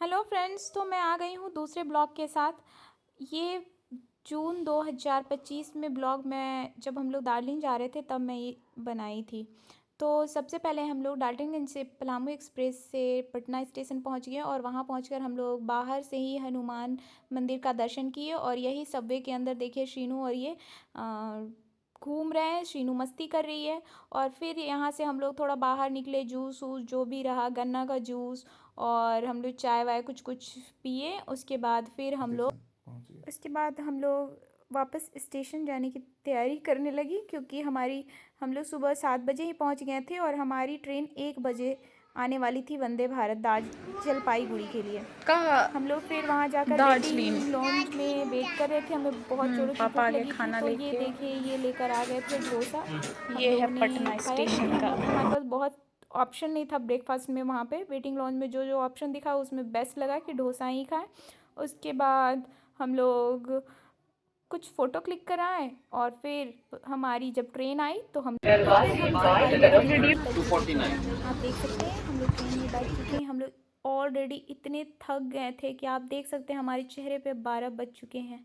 Hello friends, तो मैं आ गई हूँ दूसरे ब्लॉग के साथ। ये जून 2025 में ब्लॉग मैं जब हम लोग दार्जिलिंग जा रहे थे तब मैं ये बनाई थी। तो सबसे पहले हम लोग डाल्टनगंज से पलामू एक्सप्रेस से पटना स्टेशन पहुँच गए और वहाँ पहुँचकर हम लोग बाहर से ही हनुमान मंदिर का दर्शन किए और यही सबवे के अंदर देखिए शीनू और ये घूम रहे हैं। शीनू मस्ती कर रही है। और फिर यहाँ से हम लोग थोड़ा बाहर निकले, जूस वूस जो भी रहा, गन्ना का जूस, और हम लोग चाय वाय कुछ कुछ पिए। उसके बाद हम लोग वापस स्टेशन जाने की तैयारी करने लगी, क्योंकि हम लोग सुबह 7 बजे ही पहुंच गए थे और हमारी ट्रेन 1 बजे आने वाली थी, वंदे भारत जलपाईगुड़ी के लिए। कहाँ? हम लोग फिर वहाँ जाकर दार्जिलिंग। वेटिंग लॉन्ज में वेट कर रहे थे। हमें बहुत ज़ोरों की पापा भूख आ गए लगी थी, खाना तो ये लेके। देखिए ये लेकर आ गए थे डोसा। हम ये है लोगों ने पटना खाया, क्योंकि स्टेशन का। हमारे पास बहुत ऑप्शन नहीं था ब्रेकफास्ट में। वहाँ पे वेटिंग लॉन्ज में जो जो ऑप्शन दिखा उसमें बेस्ट लगा कि डोसा ही खाएं। उसके बाद हम लोग कुछ फ़ोटो क्लिक कराए और फिर हमारी जब ट्रेन आई तो फिर हम जलपाईगुड़ी के लिए निकल चुके थे। आप देख सकते हैं हम लोग ट्रेन में बैठ चुके हैं। हम लोग ऑलरेडी इतने थक गए थे कि आप देख सकते हैं हमारे चेहरे पे 12 बज चुके हैं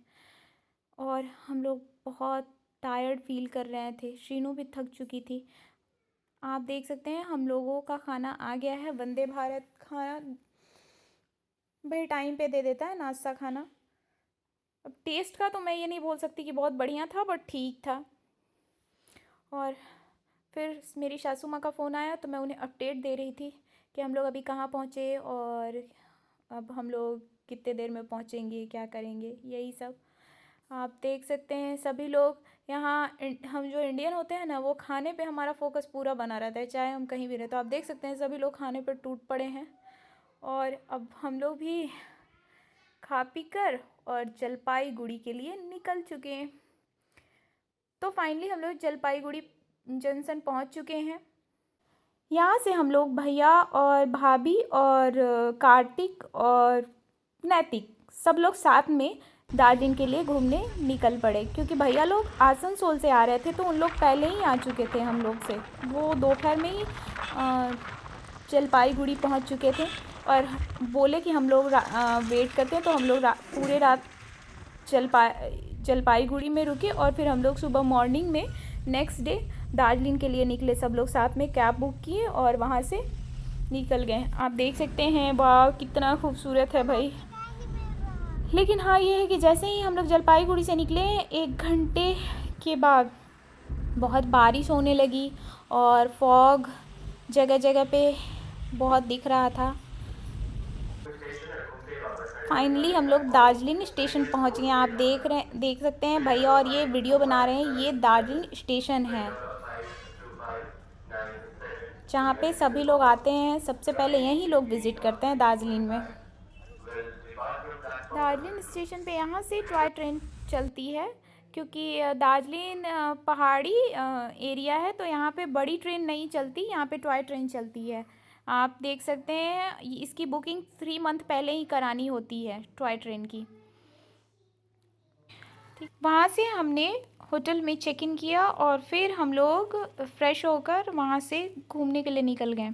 और हम लोग बहुत टायर्ड फील कर रहे थे। शीनू भी थक चुकी थी। आप देख सकते हैं हम लोगों का खाना आ गया है। वंदे भारत खाना भाई टाइम पे दे देता है नाश्ता खाना। अब टेस्ट का तो मैं ये नहीं बोल सकती कि बहुत बढ़िया था, बट ठीक था। और फिर मेरी सासू माँ का फ़ोन आया तो मैं उन्हें अपडेट दे रही थी कि हम लोग अभी कहाँ पहुँचे और अब हम लोग कितने देर में पहुँचेंगे, क्या करेंगे, यही सब। आप देख सकते हैं सभी लोग यहाँ हम जो इंडियन होते हैं ना, वो खाने पे हमारा फोकस पूरा बना रहता है, चाहे हम कहीं भी रहे। तो आप देख सकते हैं सभी लोग खाने पर टूट पड़े हैं और अब हम लोग भी खा पी कर और जलपाईगुड़ी के लिए निकल चुके हैं। तो फाइनली हम लोग जलपाईगुड़ी जंक्शन पहुंच चुके हैं। यहाँ से हम लोग भैया और भाभी और कार्तिक और नैतिक सब लोग साथ में दार्जिलिंग के लिए घूमने निकल पड़े, क्योंकि भैया लोग आसनसोल से आ रहे थे तो उन लोग पहले ही आ चुके थे हम लोग से। वो दोपहर में ही जलपाईगुड़ी पहुँच चुके थे और बोले कि हम लोग वेट करते हैं। तो हम लोग पूरे रात जलपाईगुड़ी में रुके और फिर हम लोग सुबह मॉर्निंग में नेक्स्ट डे दार्जिलिंग के लिए निकले। सब लोग साथ में कैब बुक किए और वहाँ से निकल गए। आप देख सकते हैं वाह कितना खूबसूरत है भाई। लेकिन हाँ ये है कि जैसे ही हम लोग जलपाईगुड़ी से निकले 1 घंटे के बाद बहुत बारिश होने लगी और फॉग जगह जगह पे बहुत दिख रहा था। फाइनली हम लोग दार्जिलिंग स्टेशन पहुंच गए। आप देख सकते हैं भैया और ये वीडियो बना रहे हैं। ये दार्जिलिंग स्टेशन है जहाँ पे सभी लोग आते हैं। सबसे पहले यहीं लोग विज़िट करते हैं दार्जिलिंग में। दार्जिलिंग स्टेशन पे यहाँ से टॉय ट्रेन चलती है, क्योंकि दार्जिलिंग पहाड़ी एरिया है, तो यहाँ पे बड़ी ट्रेन नहीं चलती, यहाँ पे टॉय ट्रेन चलती है। आप देख सकते हैं इसकी बुकिंग 3 मंथ पहले ही करानी होती है टॉय ट्रेन की। ठीक, वहाँ से हमने होटल में चेक इन किया और फिर हम लोग फ्रेश होकर वहाँ से घूमने के लिए निकल गए।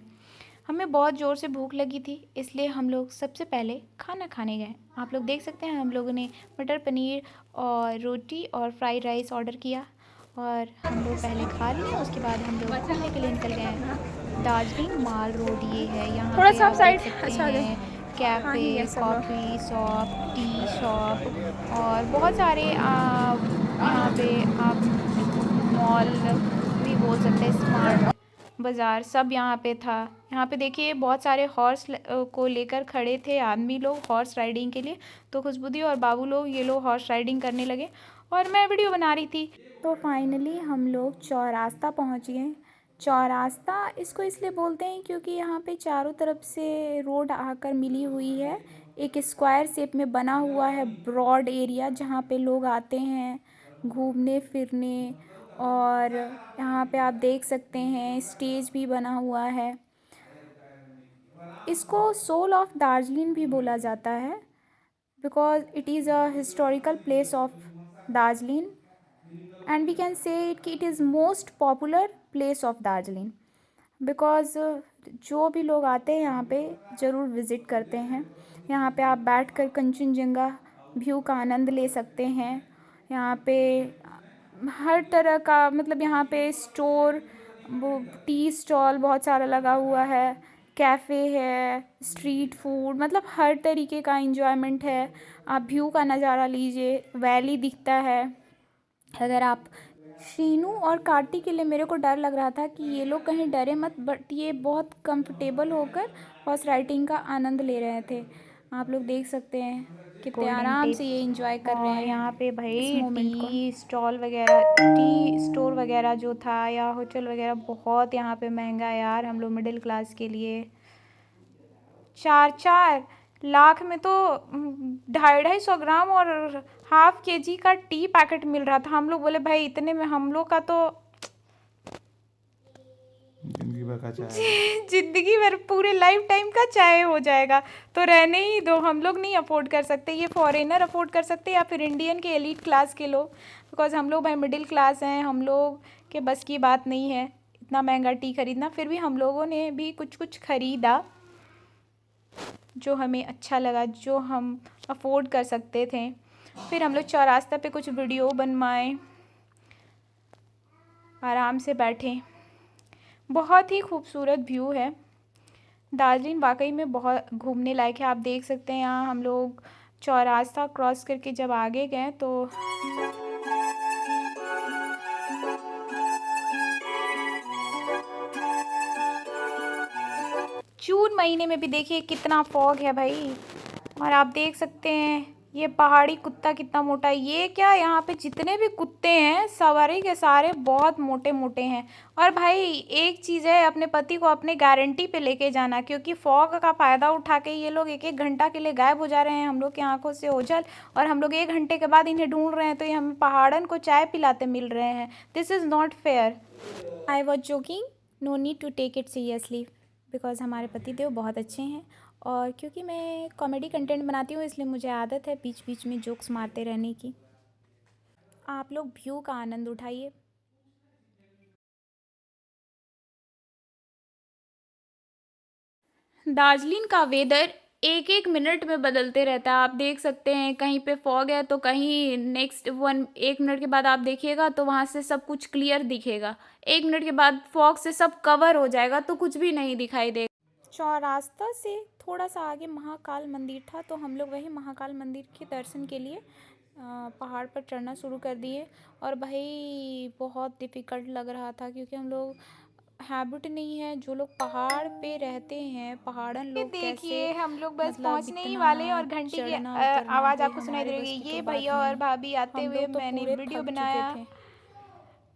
हमें बहुत ज़ोर से भूख लगी थी, इसलिए हम लोग सबसे पहले खाना खाने गए। आप लोग देख सकते हैं हम लोगों ने मटर पनीर और रोटी और फ्राइड राइस ऑर्डर किया और हम लोग पहले खा लिए। उसके बाद हम लोग घूमने के लिए निकल गए। दार्जिलिंग माल रोड ये है। यहाँ थोड़ा पे सा आप आप देख साइड। सकते अच्छा आ हैं जाए। हाँ कैफ़े, ही है सब लोग। कॉफ़ी शॉप, टी शॉप और बहुत सारे यहाँ पे आप मॉल भी बोल सकते हैं, स्मार्ट बाज़ार सब यहाँ पे था। यहाँ पे देखिए बहुत सारे हॉर्स को लेकर खड़े थे आदमी लोग हॉर्स राइडिंग के लिए। तो खुशबुदी और बाबू लोग ये लोग हॉर्स राइडिंग करने लगे और मैं वीडियो बना रही थी। तो फाइनली हम लोग चौरास्ता पहुँच गए। चौरास्ता इसको इसलिए बोलते हैं क्योंकि यहाँ पे चारों तरफ से रोड आकर मिली हुई है। एक स्क्वायर शेप में बना हुआ है ब्रॉड एरिया, जहाँ पे लोग आते हैं घूमने फिरने। और यहाँ पे आप देख सकते हैं स्टेज भी बना हुआ है। इसको सोल ऑफ दार्जिलिंग भी बोला जाता है, because it is a historical place of Darjeeling and we can say it is most popular place of Darjeeling, because जो भी लोग आते हैं यहाँ पे ज़रूर विज़िट करते हैं। यहाँ पे आप बैठकर कंचनजंगा व्यू का आनंद ले सकते हैं। यहाँ पे हर तरह का मतलब यहाँ पे स्टोर, वो टी स्टॉल बहुत सारा लगा हुआ है, कैफ़े है, स्ट्रीट फूड, मतलब हर तरीके का एंजॉयमेंट है। आप व्यू का नज़ारा लीजिए, वैली दिखता है। अगर आप शीनू और कार्ति के लिए मेरे को डर लग रहा था कि ये लोग कहीं डरे मत, बट ये बहुत कंफर्टेबल होकर हॉर्स राइडिंग का आनंद ले रहे थे। आप लोग देख सकते हैं कितने गोल्डन आराम से ये टिप्स। एंजॉय कर रहे और हैं यहाँ पे इस भाई मोमेंट को। टी स्टॉल वगैरह, टी स्टोर वगैरह जो था या होटल वगैरह बहुत यहाँ पे महंगा है यार हम लोग मिडिल क्लास के लिए। 4-4 लाख में तो 250-250 ग्राम और ½ kg का टी पैकेट मिल रहा था। हम लोग बोले भाई इतने में हम लोग का तो जिंदगी भर का चाय जिंदगी भर पूरे लाइफ टाइम का चाय हो जाएगा। तो रहने ही दो, हम लोग नहीं अफोर्ड कर सकते, ये फॉरेनर अफोर्ड कर सकते या फिर इंडियन के एलीट क्लास के लोग। बिकॉज हम लोग भाई मिडिल क्लास हैं, हम लोग के बस की बात नहीं है इतना महंगा टी खरीदना। फिर भी हम लोगों ने भी कुछ कुछ खरीदा जो हमें अच्छा लगा, जो हम अफोर्ड कर सकते थे। फिर हम लोग चौरास्ता पे कुछ वीडियो बनवाए, आराम से बैठे। बहुत ही खूबसूरत व्यू है। दार्जिलिंग वाकई में बहुत घूमने लायक है। आप देख सकते हैं यहाँ हम लोग चौरास्ता क्रॉस करके जब आगे गए तो जून महीने में भी देखिए कितना फॉग है भाई। और आप देख सकते हैं ये पहाड़ी कुत्ता कितना मोटा है। ये क्या, यहाँ पे जितने भी कुत्ते हैं सारे के सारे बहुत मोटे मोटे हैं। और भाई एक चीज़ है, अपने पति को अपने गारंटी पे लेके जाना, क्योंकि फॉग का फ़ायदा उठा के ये लोग 1-1 घंटा के लिए गायब हो जा रहे हैं हम लोग की आंखों से ओझल। और हम लोग 1 घंटे के बाद इन्हें ढूंढ रहे हैं तो ये हमें पहाड़न को चाय पिलाते मिल रहे हैं। This is not fair. I was joking, no need to take it seriously, because हमारे पतिदेव बहुत अच्छे हैं। और क्योंकि मैं कॉमेडी कंटेंट बनाती हूँ इसलिए मुझे आदत है बीच बीच में जोक्स मारते रहने की। आप लोग व्यू का आनंद उठाइए। दार्जिलिंग का वेदर एक एक मिनट में बदलते रहता है। आप देख सकते हैं कहीं पे फॉग है तो कहीं नेक्स्ट 1 मिनट के बाद आप देखिएगा तो वहाँ से सब कुछ क्लियर दिखेगा। 1 मिनट के बाद फॉग से सब कवर हो जाएगा तो कुछ भी नहीं दिखाई देगा। चौरास्ता से थोड़ा सा आगे महाकाल मंदिर था तो हम लोग वही महाकाल मंदिर के दर्शन के लिए पहाड़ पर चढ़ना शुरू कर दिए। और भाई बहुत डिफ़िकल्ट लग रहा था क्योंकि हम लोग हैबिट नहीं है, जो लोग पहाड़ पे रहते हैं पहाड़न ये लोग कैसे देखिए हम लोग बस मतलब पहुंचने ही इतना वाले हैं और घंटी की चढ़ना उतरना आवाज़ भाई आपको सुनाई दे हमारे रही बस है। की ये तो बात भैया और नहीं। भाभी आते हम हुए लोग तो मैंने पूरे वीडियो थक चुके बनाया। थे,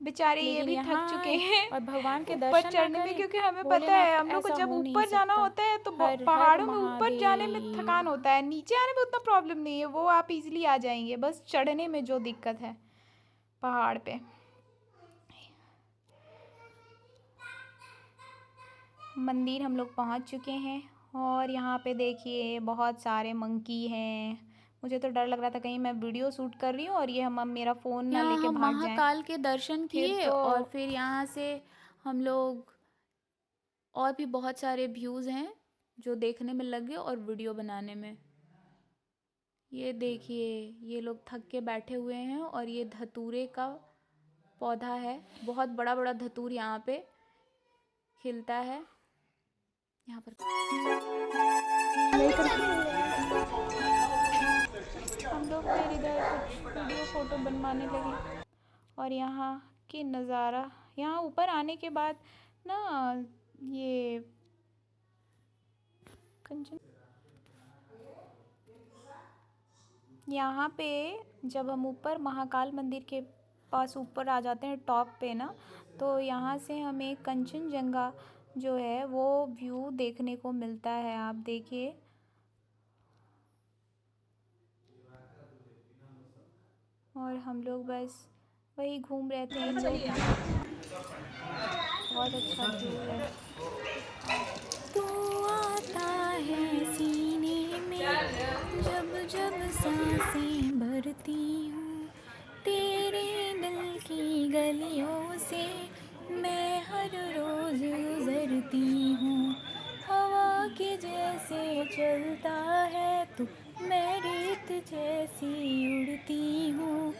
बेचारे ये लेकिन भी थक यहाँ चुके आए हैं और भगवान के ऊपर दर्शन ना चढ़ने में, करें, क्योंकि हमें पता भोलेनाथ है का हम लोग को ऐसा जब हो नहीं ऊपर जाना सकता। होता है तो हर हर पहाड़ों में ऊपर जाने में थकान महादेव। होता है, नीचे आने में उतना प्रॉब्लम नहीं है, वो आप इजीली आ जाएंगे। बस चढ़ने में जो दिक्कत है पहाड़ पे। मंदिर हम लोग पहुंच चुके हैं और यहाँ पे देखिए बहुत सारे मंकी हैं। मुझे तो डर लग रहा था कहीं मैं वीडियो शूट कर रही हूँ और ये हम मेरा फ़ोन ना यहाँ लेके हम भाग जाएं। महाकाल के दर्शन फिर किए तो और फिर यहाँ से हम लोग और भी बहुत सारे व्यूज़ हैं जो देखने में लगे और वीडियो बनाने में। ये देखिए ये लोग थक के बैठे हुए हैं और ये धतूरे का पौधा है। बहुत बड़ा बड़ा धतूर यहाँ पे खिलता है। यहाँ पर हम लोग फिर इधर कुछ वीडियो फ़ोटो बनवाने लगे। और यहाँ की नज़ारा, यहाँ ऊपर आने के बाद ना ये कंचन, यहाँ पे जब हम ऊपर महाकाल मंदिर के पास ऊपर आ जाते हैं टॉप पे ना, तो यहाँ से हमें कंचनजंगा जो है वो व्यू देखने को मिलता है। आप देखिए और हम लोग बस वही घूम रहे थे इन लोग। बहुत अच्छा व्यू है। तू आता है सीने में जब जब सांसें भरती हूँ, तेरे दिल की गलियों से मैं हर रोज गुजरती हूँ। जैसे चलता है तू, मैं रेत जैसी उड़ती हूँ,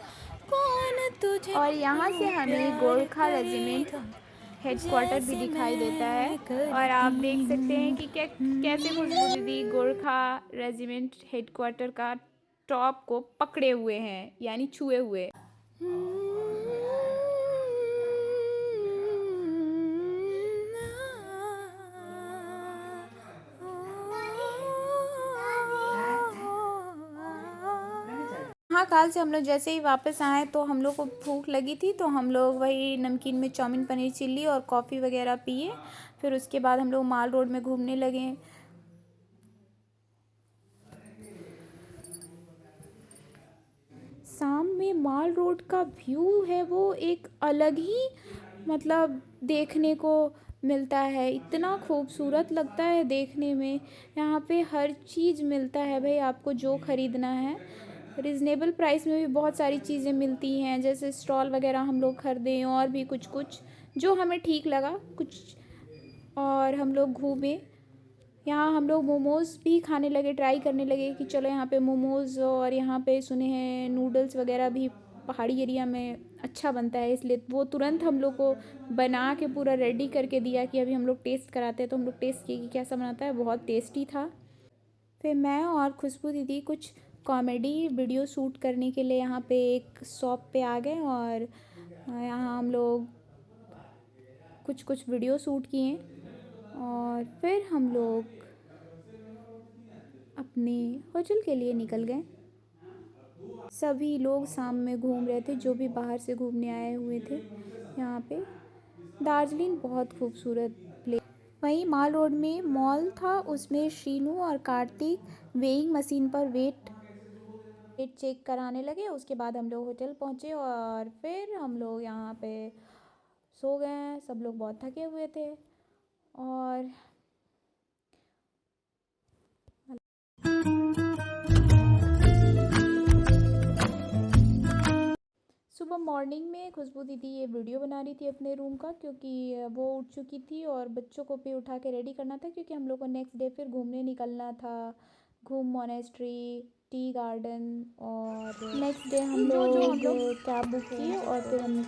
कौन तुझे और यहाँ से हमें प्यार गोरखा रेजिमेंट करेगा हेडक्वार्टर भी जैसे दिखाई देता है। मैं और आप करती देख सकते हैं हूँ। कि कैसे खुशबू दीदी गोरखा रेजिमेंट हेडक्वार्टर का टॉप को पकड़े हुए हैं, यानी छुए हुए। महाकाल से हम लोग जैसे ही वापस आए तो हम लोग को भूख लगी थी, तो हम लोग वही नमकीन में चाउमीन पनीर चिल्ली और कॉफ़ी वगैरह पिए। फिर उसके बाद हम लोग माल रोड में घूमने लगे। शाम में माल रोड का व्यू है वो एक अलग ही मतलब देखने को मिलता है, इतना खूबसूरत लगता है देखने में। यहाँ पे हर चीज़ मिलता है भाई, आपको जो ख़रीदना है। रिजनेबल प्राइस में भी बहुत सारी चीज़ें मिलती हैं, जैसे स्टॉल वगैरह हम लोग खरीदे और भी कुछ कुछ जो हमें ठीक लगा कुछ। और हम लोग घूमे। यहाँ हम लोग मोमोज़ भी खाने लगे, ट्राई करने लगे कि चलो यहाँ पे मोमोज़, और यहाँ पे सुने हैं नूडल्स वगैरह भी पहाड़ी एरिया में अच्छा बनता है, इसलिए वो तुरंत हम लोग को बना के पूरा रेडी करके दिया कि अभी हम लोग टेस्ट कराते हैं। तो हम लोग टेस्ट किए कि कैसा बनाता है, बहुत टेस्टी था। फिर मैं और खुशबू दीदी कुछ कॉमेडी वीडियो शूट करने के लिए यहाँ पे एक शॉप पे आ गए, और यहाँ हम लोग कुछ कुछ वीडियो शूट किए। और फिर हम लोग अपने होटल के लिए निकल गए। सभी लोग शाम में घूम रहे थे, जो भी बाहर से घूमने आए हुए थे यहाँ पे। दार्जिलिंग बहुत खूबसूरत प्लेस। वहीं माल रोड में मॉल था, उसमें श्रीनू और कार्तिक वेइंग मशीन पर वेट चेक कराने लगे। उसके बाद हम लोग होटल पहुँचे और फिर हम लोग यहाँ पे सो गए। सब लोग बहुत थके हुए थे। और सुबह मॉर्निंग में खुशबू दीदी ये वीडियो बना रही थी अपने रूम का, क्योंकि वो उठ चुकी थी और बच्चों को भी उठा के रेडी करना था, क्योंकि हम लोग को नेक्स्ट डे फिर घूमने निकलना था। घूम मोनेस्ट्री, टी गार्डन, और नेक्स्ट डे हम लोग कैब बुक किए और फिर हम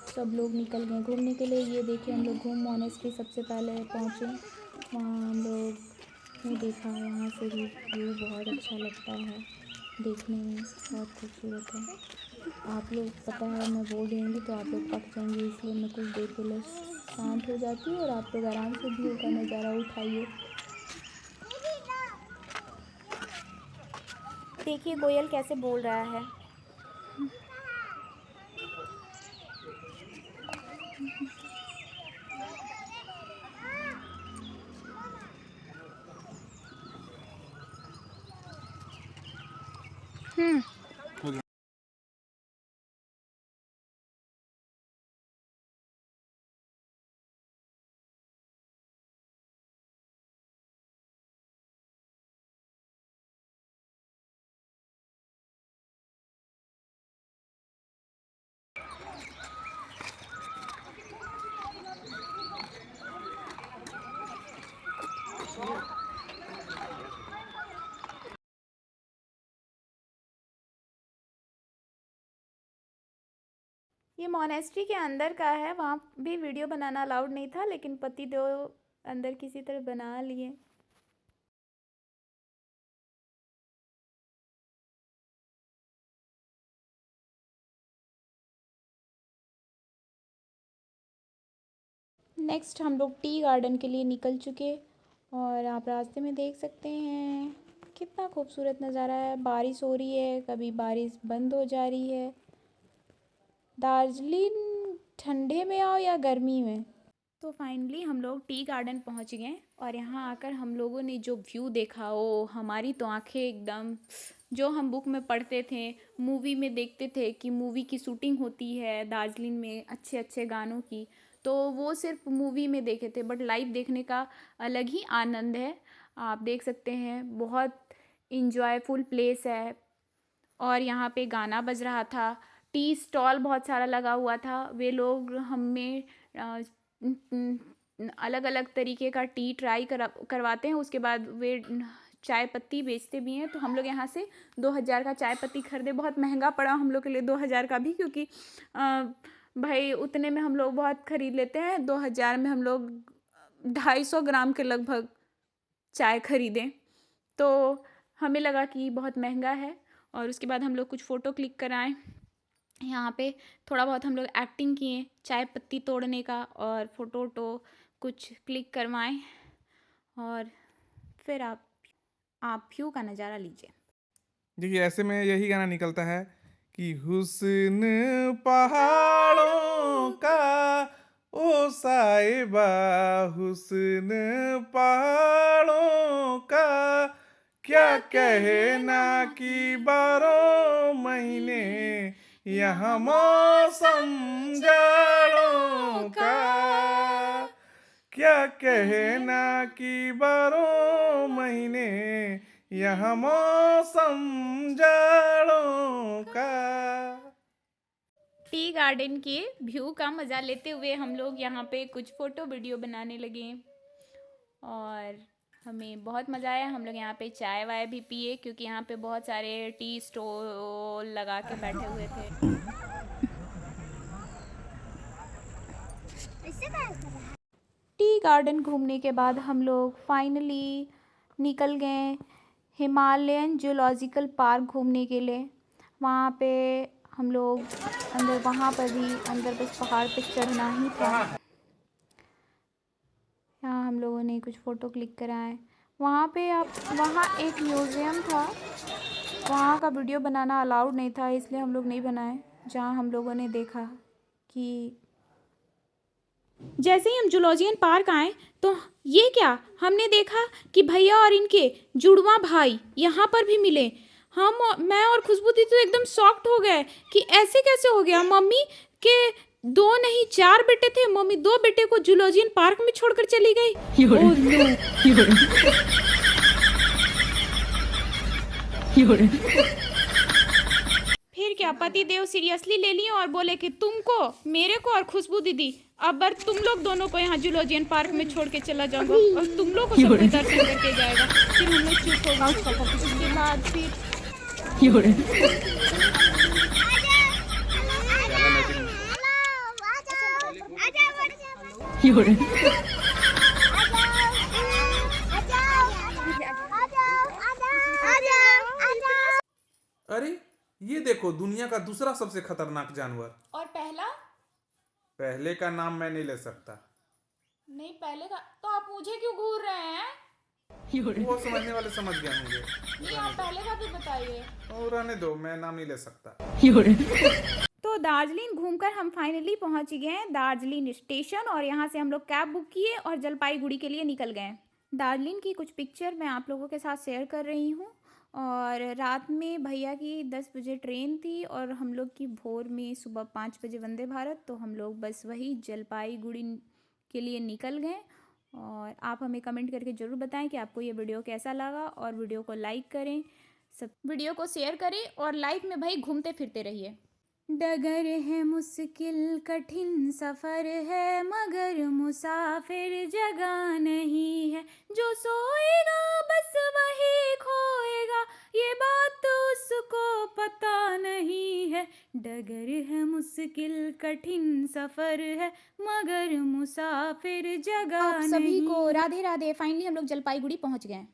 सब लोग निकल गए घूमने के लिए। ये देखिए हम लोग घूम मोनेस्ट्री सबसे पहले पहुँचे। वहाँ हम लोग ने देखा, यहाँ से भी व्यू बहुत अच्छा लगता है देखने में, बहुत खूबसूरत है। आप लोग पता है मैं बोल रही होंगी तो आप लोग पक जाएंगे, इसलिए मैं कुछ देर के लिए शांत हो जाती हूँ और आप लोग आराम से व्यू का नज़ारा उठाइए। देखिए कोयल कैसे बोल रहा है। ये मोनेस्ट्री के अंदर का है, वहाँ भी वीडियो बनाना अलाउड नहीं था, लेकिन पति देव अंदर किसी तरह बना लिए। नेक्स्ट हम लोग टी गार्डन के लिए निकल चुके, और आप रास्ते में देख सकते हैं कितना खूबसूरत नज़ारा है। बारिश हो रही है, कभी बारिश बंद हो जा रही है। दार्जिलिंग ठंडे में आओ या गर्मी में। तो फाइनली हम लोग टी गार्डन पहुंच गए, और यहाँ आकर हम लोगों ने जो व्यू देखा, वो हमारी तो आंखें एकदम, जो हम बुक में पढ़ते थे, मूवी में देखते थे कि मूवी की शूटिंग होती है दार्जिलिंग में अच्छे अच्छे गानों की, तो वो सिर्फ मूवी में देखे थे, बट लाइव देखने का अलग ही आनंद है। आप देख सकते हैं बहुत इंजॉयफुल प्लेस है। और यहाँ पे गाना बज रहा था, टी स्टॉल बहुत सारा लगा हुआ था। वे लोग हमें अलग अलग तरीके का टी ट्राई करवाते हैं। उसके बाद वे चाय पत्ती बेचते भी हैं। तो हम लोग यहाँ से 2000 का चाय पत्ती खरीदे। बहुत महंगा पड़ा हम लोग के लिए 2000 का भी, क्योंकि भाई उतने में हम लोग बहुत खरीद लेते हैं। 2000 में हम लोग 250 ग्राम के लगभग चाय खरीदें, तो हमें लगा कि बहुत महंगा है। और उसके बाद हम लोग कुछ फ़ोटो क्लिक कराएं। यहाँ पे थोड़ा बहुत हम लोग एक्टिंग किए चाय पत्ती तोड़ने का, और फ़ोटो वोटो कुछ क्लिक करवाएं। और फिर आप व्यू का नज़ारा लीजिए। देखिए ऐसे में यही गाना निकलता है कि हुस्न पहाड़ों का ओ साहिबा, हुस्न पहाड़ों का क्या कहना कि 12 महीने यहाँ मौसम जाड़ों का, क्या कहना कि 12 महीने यहाँ मौसम जाड़ों का। टी गार्डन के व्यू का मज़ा लेते हुए हम लोग यहाँ पे कुछ फ़ोटो वीडियो बनाने लगे और हमें बहुत मज़ा आया। हम लोग यहाँ पे चाय वाय भी पिए, क्योंकि यहाँ पे बहुत सारे टी स्टॉल लगा के बैठे हुए थे। टी गार्डन घूमने के बाद हम लोग फाइनली निकल गए हिमालयन जूलॉजिकल पार्क घूमने के लिए। वहाँ पे हम लोग अंदर, वहाँ पर भी अंदर बस पहाड़ पे चढ़ना ही था। यहाँ हम लोगों ने कुछ फ़ोटो क्लिक कराए। वहाँ एक म्यूज़ियम था, वहाँ का वीडियो बनाना अलाउड नहीं था, इसलिए हम लोग नहीं बनाए। जहाँ हम लोगों ने देखा कि जैसे ही हम जूलॉजियन पार्क आए तो ये क्या, हमने देखा कि भैया और इनके जुड़वा भाई यहाँ पर भी मिले। मैं और खुशबू दी तो एकदम शॉक्ड हो गए कि ऐसे कैसे हो गया। मम्मी के 2 नहीं 4 बेटे थे, मम्मी 2 बेटे को जूलॉजियन पार्क में छोड़कर चली गई। फिर क्या, पति देव सीरियसली ले लिए और बोले कि तुमको, मेरे को और खुशबू दीदी, अब तुम लोग दोनों को यहाँ जूलॉजियन पार्क में छोड़ के चला जाऊंगा और तुम लोग को सब दर्शन करके जाएगा। फिर हम लोग चुप हो गए। उसके बाद फिर अरे ये देखो, दुनिया का दूसरा सबसे खतरनाक जानवर। और पहले का नाम मैं नहीं ले सकता। नहीं, पहले का तो आप मुझे क्यों घूर रहे हैं? वो समझने वाले समझ गए होंगे। नहीं, आप पहले का भी बताइए। और रहने दो, मैं नाम नहीं ले सकता। तो दार्जिलिंग घूमकर हम फाइनली पहुंच गए हैं दार्जिलिंग स्टेशन, और यहाँ से हम लोग कैब बुक किए और जलपाईगुड़ी के लिए निकल गए। दार्जिलिंग की कुछ पिक्चर मैं आप लोगों के साथ शेयर कर रही हूँ। और रात में भैया की 10 बजे ट्रेन थी और हम लोग की भोर में सुबह 5 बजे वंदे भारत। तो हम लोग बस वही जलपाईगुड़ी के लिए निकल गए। और आप हमें कमेंट करके ज़रूर बताएं कि आपको ये वीडियो कैसा लगा, और वीडियो को लाइक करें, सब वीडियो को शेयर करें, और लाइफ में भाई घूमते फिरते रहिए। डगर है मुश्किल कठिन सफ़र है, मगर मुसाफिर जगह नहीं है। जो सोएगा बस वही खोएगा, ये बात उसको पता नहीं है। डगर है मुश्किल कठिन सफ़र है, मगर मुसाफिर जगह आप सभी नहीं। को राधे राधे। फाइनली हम लोग जलपाईगुड़ी पहुंच गए।